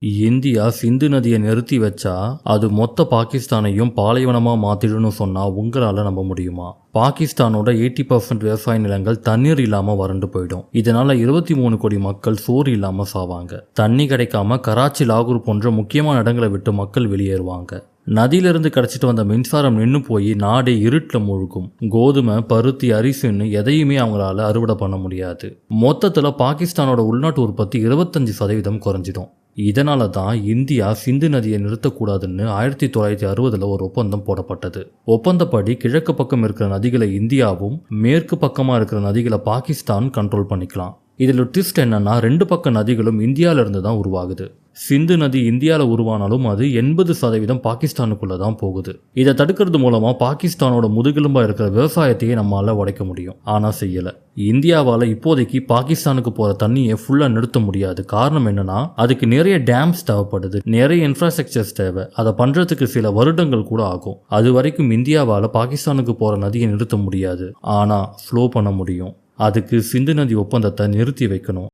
India சிந்து நதியை நிறுத்தி வச்சா அது மொத்த பாகிஸ்தானையும் பாலைவனமா மாத்திடும்னு சொன்னா உங்களால நம்ப முடியுமா? பாகிஸ்தானோட 80% விவசாய நிலங்கள் தண்ணீர் இல்லாம வறண்டு போயிடும். இதனால 23 கோடி மக்கள் சோறு இல்லாம சாவாங்க. தண்ணி கிடைக்காம கராச்சி, லாகூர் போன்ற முக்கியமான இடங்களை விட்டு மக்கள் வெளியேறுவாங்க. நதியிலிருந்து கிடைச்சிட்டு வந்த மின்சாரம் நின்று போய் நாடே இருட்டில் மூழ்கும். கோதுமை, பருத்தி, அரிசின்னு எதையுமே அவங்களால அறுவடை பண்ண முடியாது. மொத்தத்துல பாகிஸ்தானோட உள்நாட்டு உற்பத்தி 25% குறைஞ்சிடும். இதனால தான் இந்தியா சிந்து நதியை நிறுத்தக்கூடாதுன்னு 1960 ஒரு ஒப்பந்தம் போடப்பட்டது. ஒப்பந்தப்படி கிழக்கு பக்கம் இருக்கிற நதிகளை இந்தியாவும், மேற்கு பக்கமா இருக்கிற நதிகளை பாகிஸ்தான் கண்ட்ரோல் பண்ணிக்கலாம். இதில் ட்விஸ்ட் என்னன்னா, 2 பக்க நதிகளும் இந்தியாவில இருந்து தான் உருவாகுது. சிந்து நதி இந்தியாவில் உருவானாலும் அது 80% பாகிஸ்தானுக்குள்ள தான் போகுது. இதை தடுக்கிறது மூலமா பாகிஸ்தானோட முதுகெலும்பா இருக்கிற விவசாயத்தையே நம்மளால உடைக்க முடியும். ஆனா செய்யல. இந்தியாவால இப்போதைக்கு பாகிஸ்தானுக்கு போற தண்ணியை ஃபுல்லா நிறுத்த முடியாது. காரணம் என்னன்னா, அதுக்கு நிறைய டேம்ஸ் தேவைப்படுது, நிறைய இன்ஃப்ராஸ்ட்ரக்சர்ஸ் தேவை. அதை பண்றதுக்கு சில வருடங்கள் கூட ஆகும். அது வரைக்கும் இந்தியாவால பாகிஸ்தானுக்கு போற நதியை நிறுத்த முடியாது. ஆனா ஃப்ளோ பண்ண முடியும். அதுக்கு சிந்து நதி ஒப்பந்தத்தை நிறுத்தி வைக்கணும்.